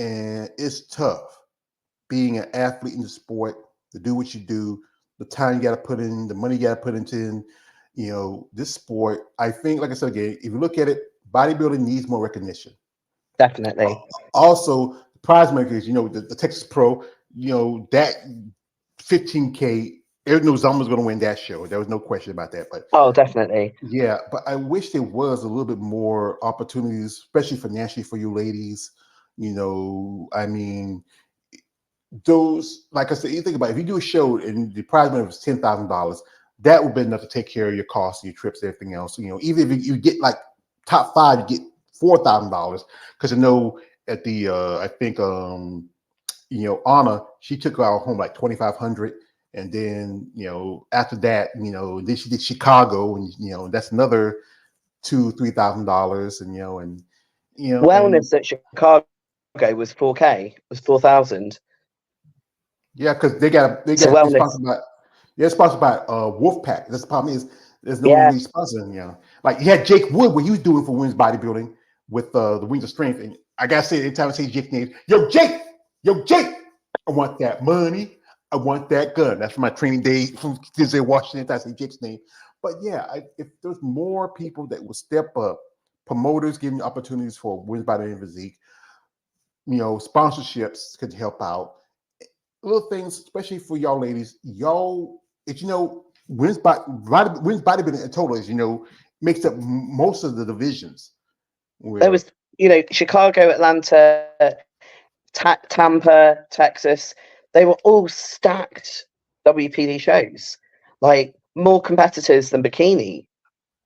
and it's tough being an athlete in the sport to do what you do, the time you got to put in, the money you got to put into, this sport. I think, like I said again, if you look at it, bodybuilding needs more recognition. Definitely. Also, the prize makers, the Texas Pro, that 15K, there's no Zama's going to win that show. There was no question about that. But Oh, definitely. yeah, but I wish there was a little bit more opportunities, especially financially for you ladies. I mean, those, like I said, you think about it, if you do a show and the prize money was $10,000, that would be enough to take care of your costs, your trips, everything else. Even if you get like top five, you get $4,000 because at the I think Anna, she took her home like 2,500, and then after that, then she did Chicago, and that's another $2,000-3,000, and Wellness at Chicago was 4K, was 4,000. yeah, because So they wellness, sponsored by Wolfpack. That's the problem is there's no one yeah. really sponsoring. Like you had Jake Wood, what he was doing for women's bodybuilding with the Wings of Strength, and I gotta say every time I say Jake's name, yo Jake, I want that money, I want that gun. That's from my training days from Disney Washington. I say Jake's name, but yeah, if there's more people that will step up, promoters giving opportunities for women's bodybuilding and physique, sponsorships could help out little things, especially for y'all ladies. Y'all, if women's bodybuilding in total is, makes up most of the divisions. There Where was, Chicago, Atlanta, Tampa, Texas. They were all stacked WPD shows. Like more competitors than bikini,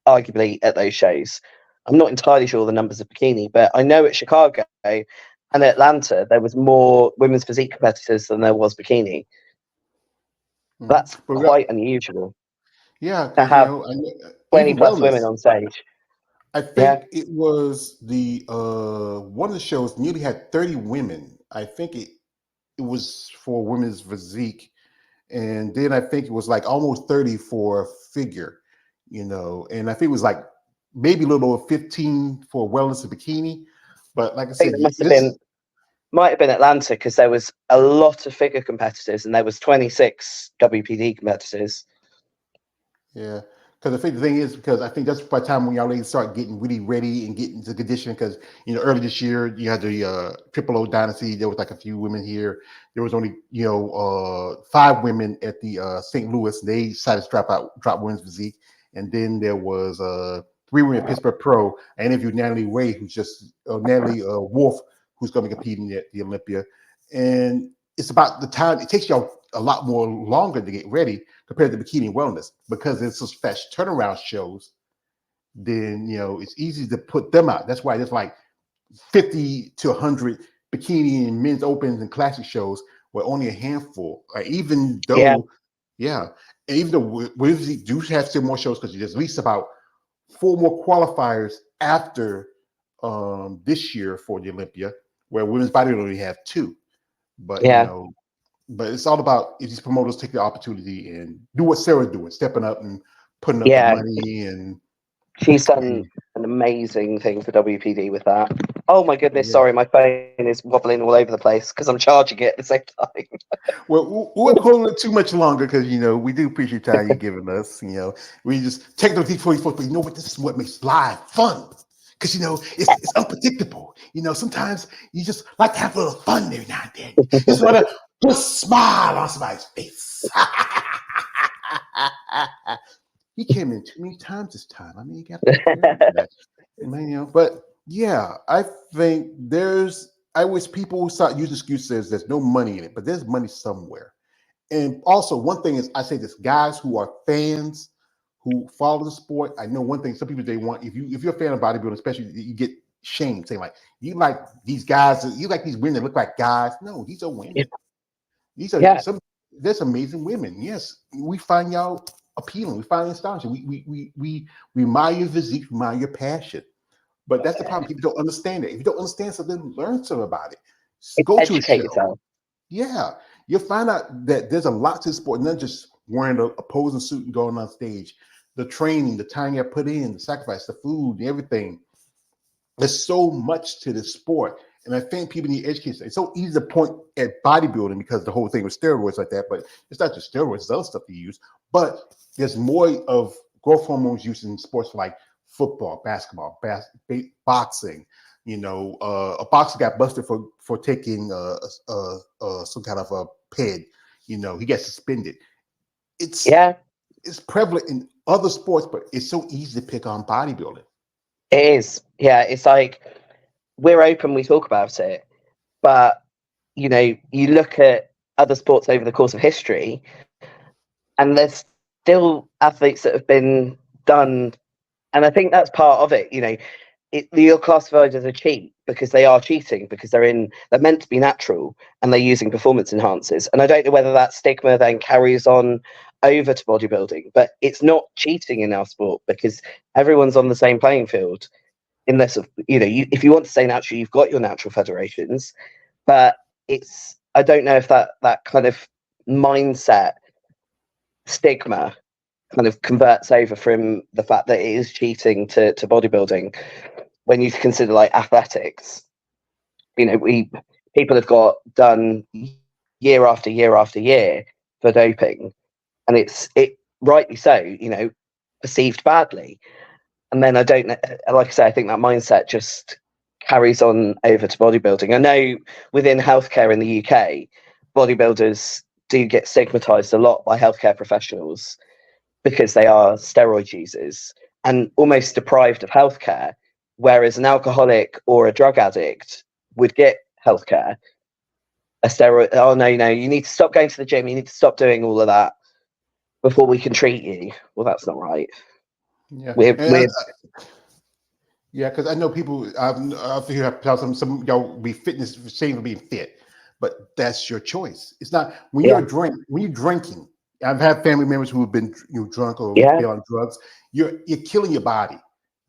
arguably, at those shows. I'm not entirely sure the numbers of bikini, but I know at Chicago and Atlanta there was more women's physique competitors than there was bikini. That's but quite unusual yeah, to because have 20 even plus women wellness. on stage. I Yeah. think it was the one of the shows nearly had 30 women. I think it was for women's physique, and then I think it was like almost 30 for figure, and I think it was like maybe a little over 15 for wellness and bikini. But like I I think said, there must have this been might have been Atlanta because there was a lot of figure competitors and there was 26 WPD competitors. yeah. Because I think the thing is, because I think that's by the time when y'all ladies start getting really ready and getting into condition. Because early this year you had the Triple O Dynasty. There was like a few women here. There was only 5 women at the St. Louis. They decided to drop women's physique, and then there was 3 women at Pittsburgh Pro. I interviewed Natalie Ray, who's just Natalie Wolf, who's going to be competing at the Olympia, and it's about the time it takes y'all a lot more longer to get ready compared to bikini wellness because it's such fast turnaround shows. Then it's easy to put them out. That's why there's like 50 to 100 bikini and men's opens and classic shows where only a handful. Even Yeah. though, yeah, and even though we do have still more shows because there's at least about 4 more qualifiers after this year for the Olympia, where women's bodybuilding only have 2. But Yeah. but it's all about if these promoters take the opportunity and do what Sarah's doing, stepping up and putting up the Yeah. money and She's done an amazing thing for WPD with that. Oh my goodness, yeah. sorry, my phone is wobbling all over the place because I'm charging it at the same time. Well, we won't hold it too much longer because we do appreciate time you're giving us. We just take those before you supposed, but you know what? This is what makes live fun because it's unpredictable. Sometimes you just like to have a little fun every now and then. You just want to just smile on somebody's face. He came in too many times this time. I mean, you got to take care of that. But yeah, I think I wish people start using excuses. There's no money in it, but there's money somewhere. And also, one thing is, I say this: guys who are fans who follow the sport. I know one thing. Some people they want if you're a fan of bodybuilding, especially you get shamed saying like you like these guys, you like these women that look like guys. No, these are women. These are Yeah. there's amazing women. Yes, we find y'all appealing. We find it astonishing. We admire your physique, we admire your passion. But that's the problem. People don't understand it. If you don't understand something, learn something about it. Go to a Educate show. yourself. Yeah, you'll find out that there's a lot to the sport, not just wearing a posing suit and going on stage. The training, the time you put in, the sacrifice, the food, everything. There's so much to the sport. And I think people need education. It's so easy to point at bodybuilding because the whole thing with steroids like that, but it's not just steroids, it's other stuff you use. But there's more of growth hormones used in sports like football, basketball, boxing. A boxer got busted for taking some kind of a peg. He got suspended. It's Yeah, it's prevalent in other sports, but it's so easy to pick on bodybuilding. it is. Yeah, it's like we're open, we talk about it, but you look at other sports over the course of history, and there's still athletes that have been done, and I think that's part of it. You're classified as a cheat because they are cheating because they're meant to be natural and they're using performance enhancers. And I don't know whether that stigma then carries on over to bodybuilding, but it's not cheating in our sport because everyone's on the same playing field. Unless if you want to say natural, you've got your natural federations, but I don't know if that kind of mindset stigma kind of converts over from the fact that it is cheating to bodybuilding when you consider like athletics. We people have got done year after year after year for doping, and it rightly so, perceived badly. And then I don't know, like I say, I think that mindset just carries on over to bodybuilding. I know within healthcare in the UK, bodybuilders do get stigmatized a lot by healthcare professionals because they are steroid users and almost deprived of healthcare, whereas an alcoholic or a drug addict would get healthcare. A steroid, oh no, you need to stop going to the gym, you need to stop doing all of that before we can treat you. Well, that's not right. Yeah, We're yeah, because I know people. I've heard some y'all be fitness shame for being fit, but that's your choice. It's not when yeah, you're drinking. I've had family members who have been drunk or yeah, been on drugs. You're killing your body.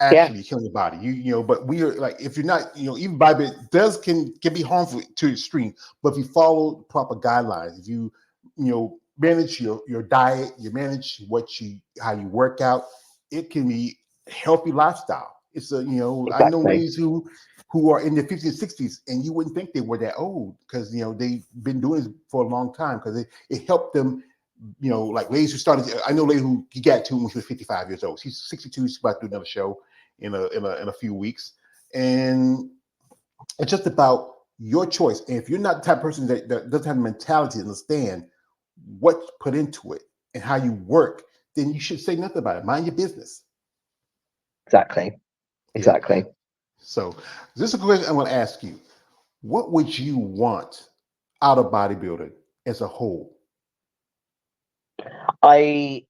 yeah, Actually, you're killing your body. But we are like if you're not, even Bible does can be harmful to the extreme. But if you follow proper guidelines, if manage your diet, you manage how you work out, it can be healthy lifestyle. It's I know exactly, ladies who are in their 50s and 60s, and you wouldn't think they were that old because they've been doing this for a long time because it helped them. Like ladies who started. I know a lady who got to when she was 55 years old. She's 62. She's about to do another show in a few weeks, and it's just about your choice. And if you're not the type of person that doesn't have the mentality to understand what's put into it and how you work, then you should say nothing about it. Mind your business. exactly, Yeah. exactly. So this is a question I want to ask you. What would you want out of bodybuilding as a whole? I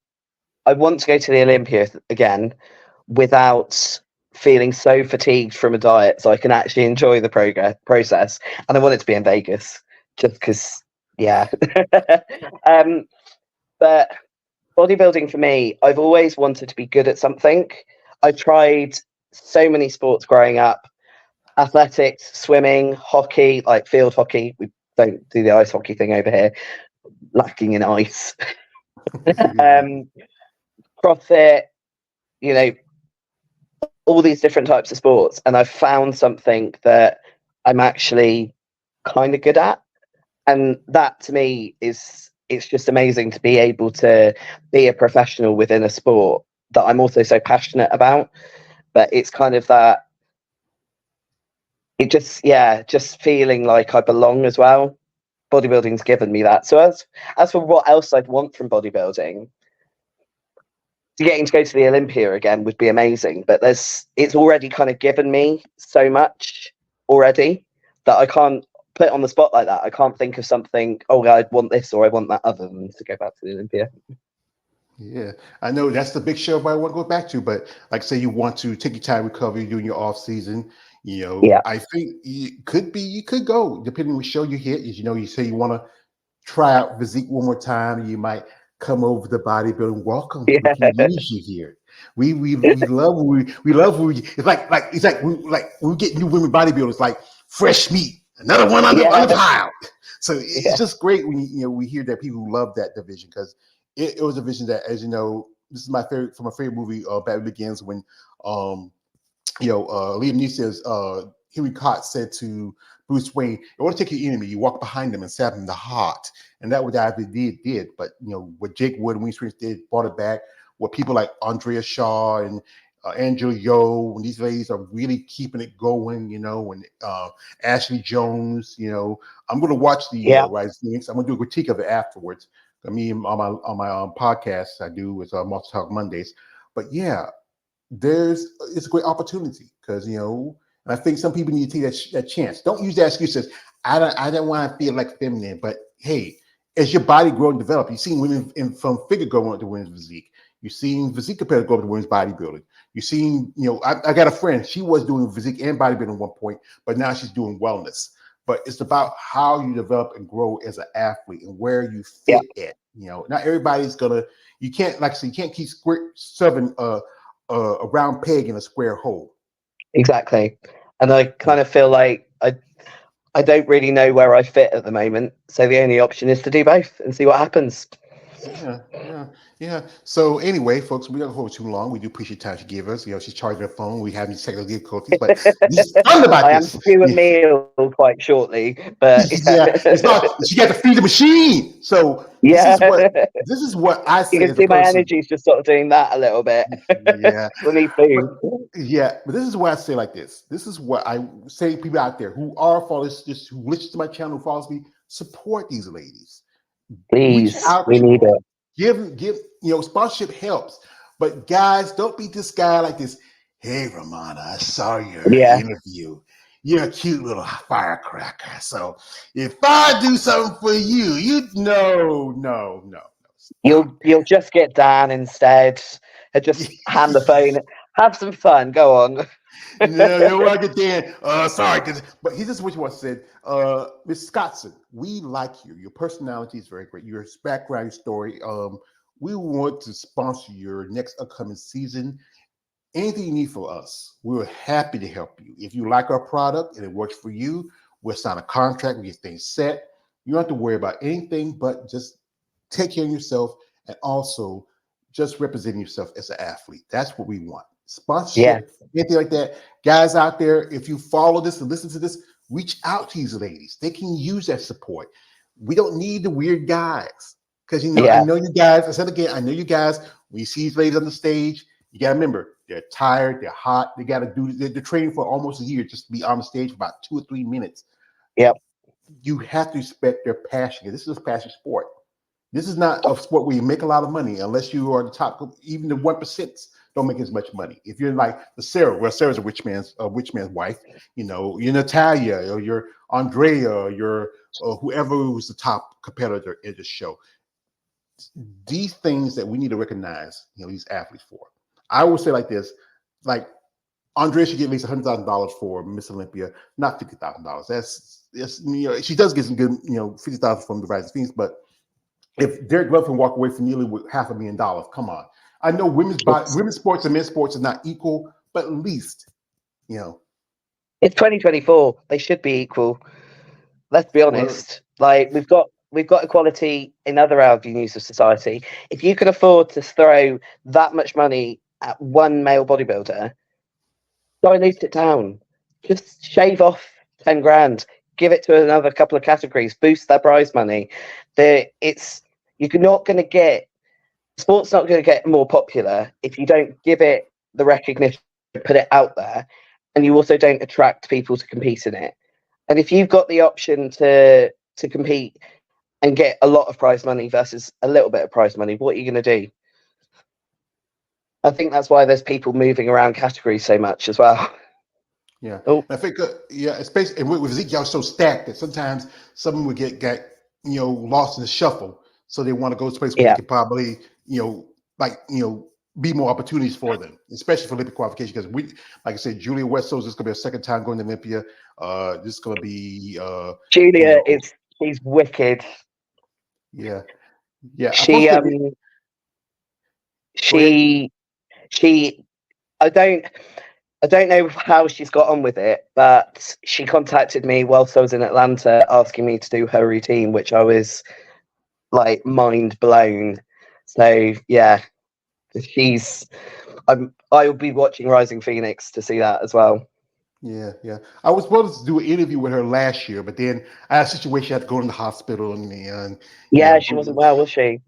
I want to go to the Olympia again without feeling so fatigued from a diet, so I can actually enjoy the process. And I want it to be in Vegas, just because, yeah. um, but bodybuilding for me, I've always wanted to be good at something. I've tried so many sports growing up: athletics, swimming, hockey, like field hockey. We don't do the ice hockey thing over here, lacking in ice. um, CrossFit, you know, all these different types of sports, and I've found something that I'm actually kind of good at, and that to me is it's just amazing to be able to be a professional within a sport that I'm also so passionate about. But it's kind of that it just feeling like I belong as well. Bodybuilding's given me that. So as for what else I'd want from bodybuilding, getting to go to the Olympia again would be amazing. But it's already kind of given me so much already that I can't put it on the spot like that. I can't think of something, oh, I'd want this or I want that other than to go back to the Olympia. Yeah, I know that's the big show I want to go back to, but like say you want to take your time recovery during your off season, Yeah. I think you could go depending on what show you hit. Is you say you want to try out physique one more time, you might come over to bodybuilding. Welcome, we can Yeah. use you here. We love it's like we get new women bodybuilders like fresh meat, another one on the Yeah. pile. So it's Yeah. just great when we hear that people love that division because it was a vision that, as you know, this is my favorite movie, Batman Begins, when um Liam Neeson's Henry Cott said to Bruce Wayne, "In order to take your enemy, you walk behind them and stab them in the heart." And that what I did. But what Jake Wood and Wayne did, brought it back. What people like Andrea Shaw and Angela Yo, and these ladies are really keeping it going. And Ashley Jones. I'm going to watch the Yeah, Rise of Phoenix. I'm going to do a critique of it afterwards. I mean, on my podcast I do with Multi Talk Mondays. But yeah, it's a great opportunity because and I think some people need to take that chance. Don't use that excuse as I don't want to feel like feminine, but hey, as your body grow and develop, you've seen women from figure go into women's physique. You've seen physique competitor go up to women's bodybuilding. You've seen, I got a friend, she was doing physique and bodybuilding at one point, but now she's doing wellness. But it's about how you develop and grow as an athlete and where you yeah, fit at. Not everybody's gonna. You can't, like I said, you can't keep serving a round peg in a square hole. exactly. And I Yeah, kind of feel like I don't really know where I fit at the moment. So the only option is to do both and see what happens. yeah. So anyway, folks, we don't hold too long. We do appreciate the time she gave us. She's charging her phone. We have these technical difficulties, but this is fun about I am this. due a meal quite shortly, but Yeah, it's not. She got to feed the machine. So this yeah. is what this is what I You say can as a see my person. energy's just sort of doing that a little bit. Yeah, I need but food. yeah, but this is what I say like this. This is what I say to people out there who are followers, just who listen to my channel, who follows me, support these ladies. Reach Please, out we to need them. it. Give sponsorship helps. But guys, don't be this guy like this. Hey Romana, I saw your Yeah, interview. You're a cute little firecracker. So if I do something for you, no. Stop you'll just get Dan instead. And just hand the it. phone. Have some fun. Go on. No, no, I get Dan. Sorry, but here's just what you want to say. Miss Scottson, we like you. Your personality is very great. Your background, your story. We want to sponsor your next upcoming season. Anything you need from us, we're happy to help you. If you like our product and it works for you, we'll sign a contract, we get things set. You don't have to worry about anything but just take care of yourself and also just representing yourself as an athlete. That's what we want. Yeah, Sponsorship, anything like that. Guys out there, if you follow this and listen to this, reach out to these ladies. They can use that support. We don't need the weird guys. Because I yeah, know you guys, I said again, I know you guys, when you see these ladies on the stage, you got to remember, they're tired, they're hot, they got to they're training for almost a year just to be on the stage for about 2 or 3 minutes. yep, You have to respect their passion. This is a passion sport. This is not a sport where you make a lot of money unless you are the top. Even the 1% don't make as much money. If you're like the Sarah, well, Sarah's a rich man's wife. You're Natalia or you're Andrea or you're whoever was the top competitor in the show. These things that we need to recognize, these athletes for. I would say like this, like Andrea should get at least $100,000 for Miss Olympia, not $50,000. That's she does get some good, 50,000 from the Rising Phoenix, but if Derek Love can walk away from nearly with $500,000, come on. I know it's women's sports and men's sports are not equal, but at least, you know, it's 2024. They should be equal. Let's be well, honest. Like we've got equality in other avenues of society. If you can afford to throw that much money at one male bodybuilder, dilute it down. Just shave off 10 grand. Give it to another couple of categories. Boost their prize money. It's you're not going to get sports not going to get more popular if you don't give it the recognition, put it out there, and you also don't attract people to compete in it. And if you've got the option to compete and get a lot of prize money versus a little bit of prize money, what are you going to do? I think that's why there's people moving around categories so much as well. yeah. Oh, I think, yeah, especially and with Ezekiel so stacked that sometimes someone would get lost in the shuffle, so they want to go to a place where they yeah, could probably like be more opportunities for them, especially for Olympic qualification. Because like I said, Julia Westels is going to be a second time going to Olympia. This is going to be you Julia know is she's wicked. yeah, yeah. I'm supposed She to get go ahead. she she I don't know how she's got on with it, but she contacted me whilst I was in Atlanta asking me to do her routine, which I was like mind blown. So yeah, she's I'll be watching Rising Phoenix to see that as well. Yeah, yeah. I was supposed to do an interview with her last year, but then I had a situation. I had to go in the hospital, and Yeah, she wasn't well, was she?